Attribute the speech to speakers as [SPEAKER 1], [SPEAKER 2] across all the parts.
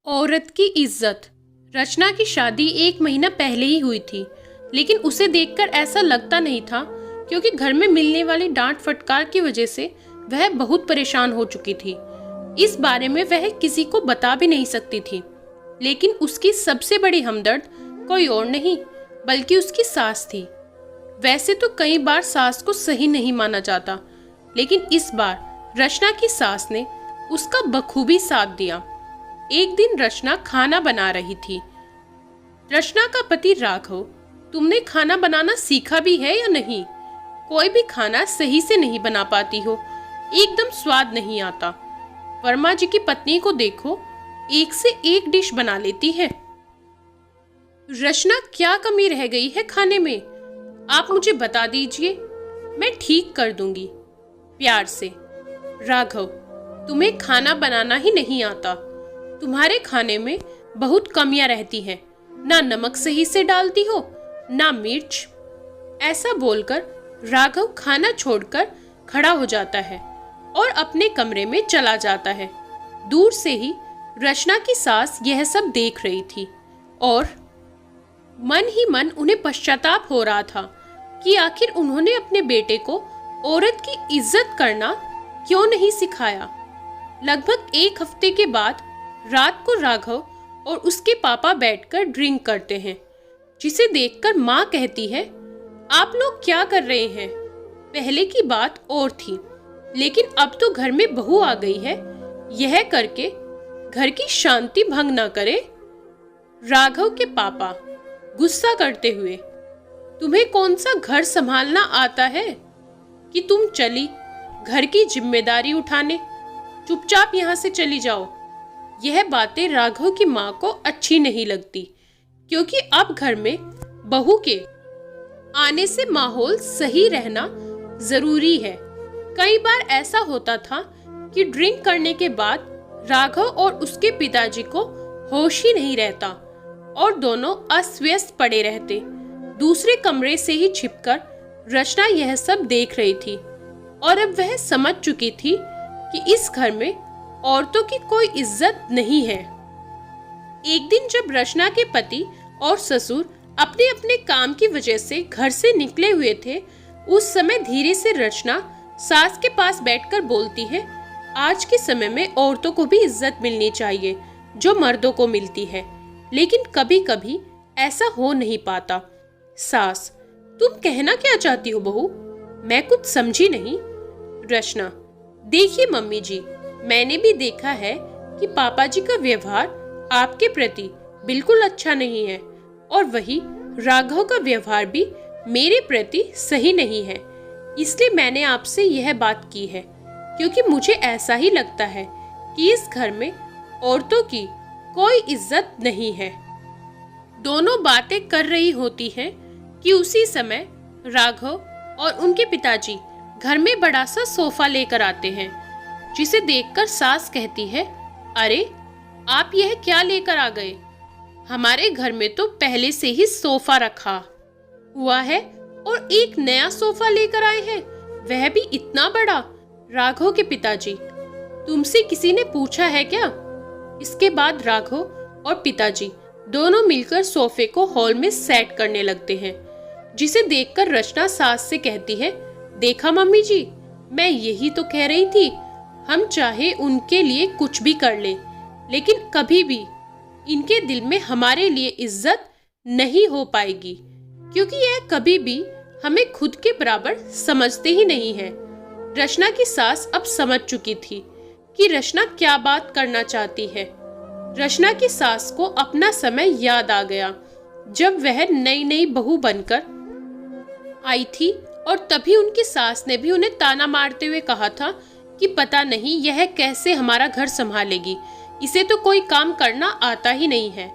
[SPEAKER 1] औरत की इज्जत। रचना की शादी 1 महीना पहले ही हुई थी, लेकिन उसे देखकर ऐसा लगता नहीं था, क्योंकि घर में मिलने वाली डांट फटकार की वजह से वह बहुत परेशान हो चुकी थी। इस बारे में वह किसी को बता भी नहीं सकती थी, लेकिन उसकी सबसे बड़ी हमदर्द कोई और नहीं बल्कि उसकी सास थी। वैसे तो कई बार सास को सही नहीं माना जाता, लेकिन इस बार रचना की सास ने उसका बखूबी साथ दिया। एक दिन रचना खाना बना रही थी। रचना का पति राघव, तुमने खाना बनाना सीखा भी है या नहीं? कोई भी खाना सही से नहीं बना पाती हो, एकदम स्वाद नहीं आता। वर्मा जी की पत्नी को देखो, एक से एक डिश बना लेती है। रचना, क्या कमी रह गई है खाने में? आप मुझे बता दीजिए, मैं ठीक कर दूंगी। प्यार से। राघव, तुम्हें खाना बनाना ही नहीं आता। तुम्हारे खाने में बहुत कमियां रहती हैं, ना नमक सही से डालती हो, ना मिर्च। ऐसा बोलकर राघव खाना छोड़कर खड़ा हो जाता है और अपने कमरे में चला जाता है। दूर से ही रचना की सास यह सब देख रही थी और मन ही मन उन्हें पश्चाताप हो रहा था कि आखिर उन्होंने अपने बेटे को औरत की इज्जत करना क्यों नहीं सिखाया। लगभग 1 हफ्ते के बाद रात को राघव और उसके पापा बैठकर ड्रिंक करते हैं, जिसे देखकर माँ कहती है, आप लोग क्या कर रहे हैं? पहले की बात और थी, लेकिन अब तो घर में बहू आ गई है, यह करके घर की शांति भंग ना करे। राघव के पापा गुस्सा करते हुए, तुम्हें कौन सा घर संभालना आता है कि तुम चली घर की जिम्मेदारी उठाने? चुपचाप यहाँ से चली जाओ। यह बातें राघव की माँ को अच्छी नहीं लगती, क्योंकि अब घर में बहू के आने से माहौल सही रहना जरूरी है। कई बार ऐसा होता था कि ड्रिंक करने के बाद राघव और उसके पिताजी को होश ही नहीं रहता और दोनों अस्त व्यस्त पड़े रहते। दूसरे कमरे से ही छिपकर रचना यह सब देख रही थी और अब वह समझ चुकी थी कि इस घर में औरतों की कोई इज्जत नहीं है। एक दिन जब रचना के पति और ससुर अपने अपने काम की वजह से घर से निकले हुए थे, उस समय धीरे से रचना सास के पास बैठकर बोलती है, आज के समय में औरतों को भी इज्जत मिलनी चाहिए जो मर्दों को मिलती है, लेकिन कभी कभी ऐसा हो नहीं पाता। सास, तुम कहना क्या चाहती हो बहू? मैं कुछ समझी नहीं। रचना, देखिए मम्मी जी, मैंने भी देखा है कि पापा जी का व्यवहार आपके प्रति बिल्कुल अच्छा नहीं है और वही राघव का व्यवहार भी मेरे प्रति सही नहीं है। इसलिए मैंने आपसे यह बात की है, क्योंकि मुझे ऐसा ही लगता है कि इस घर में औरतों की कोई इज्जत नहीं है। दोनों बातें कर रही होती हैं कि उसी समय राघव और उनके पिताजी घर में बड़ा सा सोफा लेकर आते हैं, जिसे देखकर सास कहती है, अरे आप यह क्या लेकर आ गए? हमारे घर में तो पहले से ही सोफा रखा हुआ है और एक नया सोफा लेकर आए हैं, वह भी इतना बड़ा। राघव के पिताजी, तुमसे किसी ने पूछा है क्या? इसके बाद राघव और पिताजी दोनों मिलकर सोफे को हॉल में सेट करने लगते हैं, जिसे देखकर रचना सास से कहती है, देखा मम्मी जी, मैं यही तो कह रही थी, हम चाहे उनके लिए कुछ भी कर ले, लेकिन कभी भी इनके दिल में हमारे लिए इज्जत नहीं हो पाएगी, क्योंकि यह कभी भी हमें खुद के बराबर समझते ही नहीं है। रचना की सास अब समझ चुकी थी कि रचना क्या बात करना चाहती है। रचना की सास को अपना समय याद आ गया, जब वह नई नई बहू बनकर आई थी और तभी उनकी सास ने भी उन्हें ताना मारते हुए कहा था कि पता नहीं यह कैसे हमारा घर संभालेगी, इसे तो कोई काम करना आता ही नहीं है।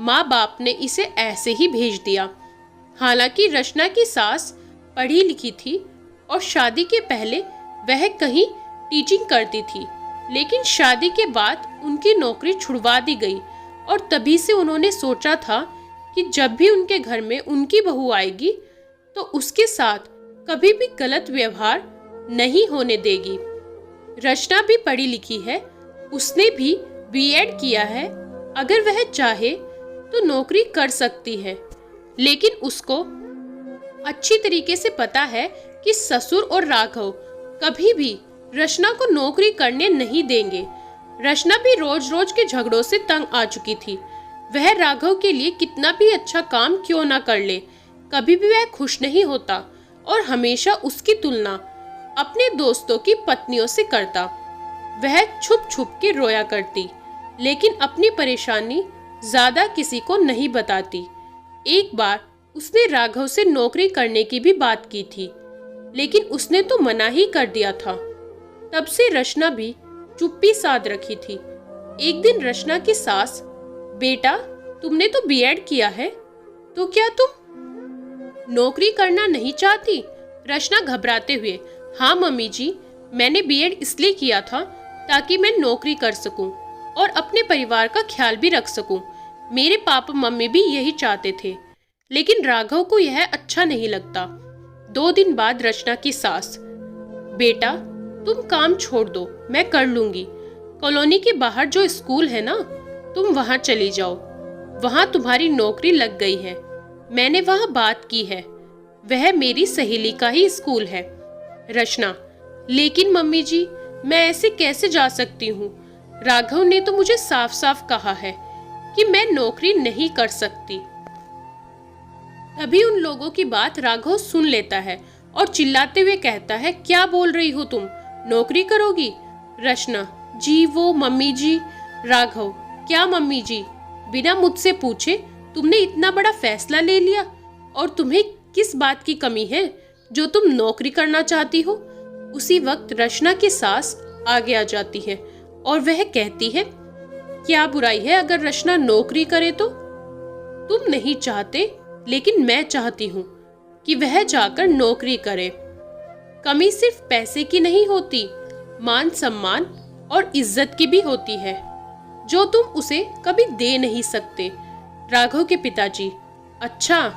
[SPEAKER 1] माँ बाप ने इसे ऐसे ही भेज दिया। हालांकि रचना की सास पढ़ी लिखी थी और शादी के पहले वह कहीं टीचिंग करती थी, लेकिन शादी के बाद उनकी नौकरी छुड़वा दी गई और तभी से उन्होंने सोचा था कि जब भी उनके घर में उनकी बहू आएगी तो उसके साथ कभी भी गलत व्यवहार नहीं होने देगी। रचना भी पढ़ी लिखी है, उसने भी बीएड किया है अगर वह चाहे तो नौकरी कर सकती है, लेकिन उसको अच्छी तरीके से पता है कि ससुर और राघव कभी भी रचना को नौकरी करने नहीं देंगे। रचना भी रोज रोज के झगड़ों से तंग आ चुकी थी। वह राघव के लिए कितना भी अच्छा काम क्यों ना कर ले, कभी भी वह खुश नहीं होता और हमेशा उसकी तुलना अपने दोस्तों की पत्नियों से करता। वह छुप छुप के रोया करती, लेकिन अपनी परेशानी ज्यादा किसी को नहीं बताती। एक बार उसने राघव से नौकरी करने की भी बात की थी, लेकिन उसने तो मना ही कर दिया था। तब से रचना भी चुप्पी साध रखी थी। एक दिन रचना की सास, बेटा तुमने तो बीएड किया है, तो क्या तुम नौकरी करना नहीं चाहती? रचना घबराते हुए, हाँ मम्मी जी, मैंने बीएड इसलिए किया था ताकि मैं नौकरी कर सकूं और अपने परिवार का ख्याल भी रख सकूं। मेरे पापा मम्मी भी यही चाहते थे, लेकिन राघव को यह अच्छा नहीं लगता। 2 दिन बाद रचना की सास, बेटा तुम काम छोड़ दो, मैं कर लूंगी। कॉलोनी के बाहर जो स्कूल है ना, तुम वहां चली जाओ, वहां तुम्हारी नौकरी लग गई है। मैंने वहां बात की है, वह मेरी सहेली का ही स्कूल है। रचना, लेकिन मम्मी जी, मैं ऐसे कैसे जा सकती हूँ? राघव ने तो मुझे साफ साफ कहा है कि मैं नौकरी नहीं कर सकती। तभी उन लोगों की बात राघव सुन लेता है और चिल्लाते हुए कहता है, क्या बोल रही हो तुम? नौकरी करोगी? रचना, जी वो मम्मी जी। राघव, क्या मम्मी जी? बिना मुझसे पूछे तुमने इतना बड़ा फैसला ले लिया, और तुम्हें किस बात की कमी है जो तुम नौकरी करना चाहती हो? उसी वक्त रचना की सास आगे आ जाती है और वह कहती है, क्या बुराई है अगर रचना नौकरी करे तो? तुम नहीं चाहते, लेकिन मैं चाहती हूँ कि वह जाकर नौकरी करे। कमी सिर्फ पैसे की नहीं होती, मान सम्मान और इज्जत की भी होती है, जो तुम उसे कभी दे नहीं सकते। राघव के पिताजी, अच्छा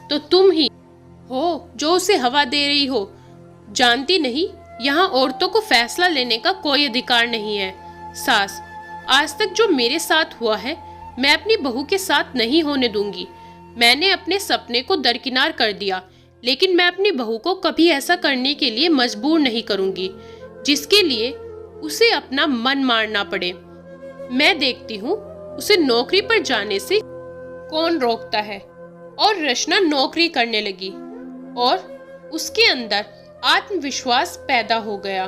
[SPEAKER 1] तो तुम ही हो जो उसे हवा दे रही हो? जानती नहीं, यहाँ औरतों को फैसला लेने का कोई अधिकार नहीं है। सास, आज तक जो मेरे साथ हुआ है, मैं अपनी बहू के साथ नहीं होने दूंगी। मैंने अपने सपने को दरकिनार कर दिया, लेकिन मैं अपनी बहू को कभी ऐसा करने के लिए मजबूर नहीं करूंगी जिसके लिए उसे अपना मन मारना पड़े। मैं देखती हूँ उसे नौकरी पर जाने से कौन रोकता है। और रचना नौकरी करने लगी और उसके अंदर आत्मविश्वास पैदा हो गया।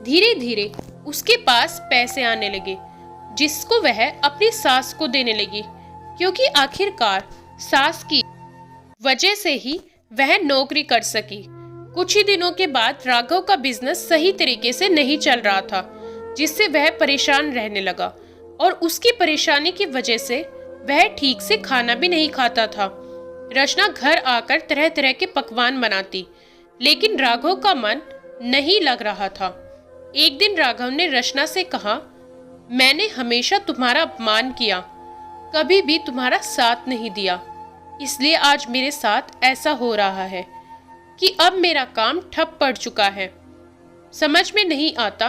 [SPEAKER 1] धीरे धीरे उसके पास पैसे आने लगे, जिसको वह अपनी सास को देने लगी, क्योंकि आखिरकार सास की वजह से ही वह नौकरी कर सकी। कुछ ही दिनों के बाद राघव का बिजनेस सही तरीके से नहीं चल रहा था, जिससे वह परेशान रहने लगा, और उसकी परेशानी की वजह से वह ठीक से खाना भी नहीं खाता था। रचना घर आकर तरह तरह के पकवान बनाती, लेकिन राघव का मन नहीं लग रहा था। एक दिन राघव ने रचना से कहा, मैंने हमेशा तुम्हारा अपमान किया, कभी भी तुम्हारा साथ नहीं दिया, इसलिए आज मेरे साथ ऐसा हो रहा है कि अब मेरा काम ठप पड़ चुका है। समझ में नहीं आता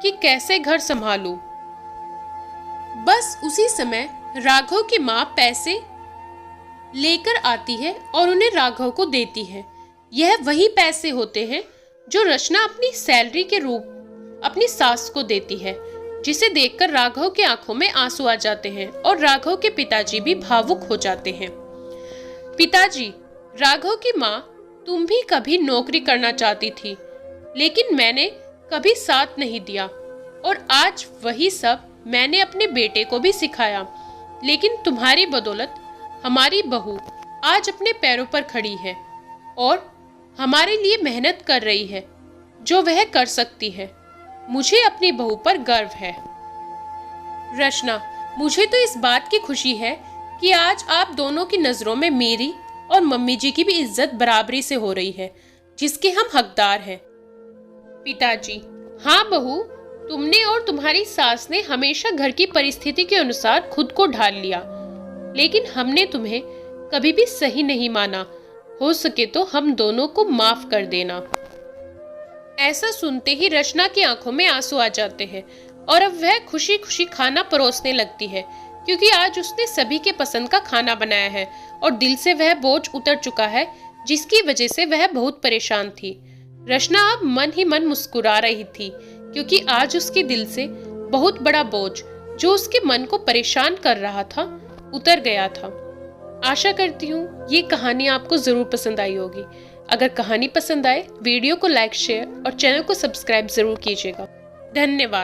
[SPEAKER 1] कि कैसे घर संभालूं। बस उसी समय राघव की माँ पैसे लेकर आती है और उन्हें राघव को देती है। यह वही पैसे होते हैं जो रचना अपनी सैलरी के रूप अपनी सास को देती है, जिसे देखकर राघव के आंखों में आंसू आ जाते हैं और राघव के पिताजी भी भावुक हो जाते हैं। पिताजी, राघव की माँ तुम भी कभी नौकरी करना चाहती थी, लेकिन मैंने कभी साथ नहीं दिया, और आज वही सब मैंने अपने बेटे को भी सिखाया, लेकिन तुम्हारी बदौलत हमारी बहू आज अपने पैरों पर खड़ी है और हमारे लिए मेहनत कर रही है जो वह कर सकती है। मुझे अपनी बहू पर गर्व है। रचना, मुझे तो इस बात की खुशी है कि आज आप दोनों की नजरों में मेरी और मम्मी जी की भी इज्जत बराबरी से हो रही है, जिसके हम हकदार हैं। पिताजी, हाँ बहू, तुमने और तुम्हारी सास ने हमेशा घर की परिस्थिति के अनुसार खुद को ढाल लिया, लेकिन हमने तुम्हें कभी भी सही नहीं माना। हो सके तो हम दोनों को माफ कर देना। ऐसा सुनते ही रचना की आंखों में आंसू आ जाते हैं और अब वह खुशी खुशी खाना परोसने लगती है, क्योंकि आज उसने सभी के पसंद का खाना बनाया है और दिल से वह बोझ उतर चुका है जिसकी वजह से वह बहुत परेशान थी। रचना अब मन ही मन मुस्कुरा रही थी क्योंकि आज उसके दिल से बहुत बड़ा बोझ जो उसके मन को परेशान कर रहा था उतर गया था। आशा करती हूँ ये कहानी आपको जरूर पसंद आई होगी। अगर कहानी पसंद आए वीडियो को लाइक शेयर और चैनल को सब्सक्राइब जरूर कीजिएगा। धन्यवाद।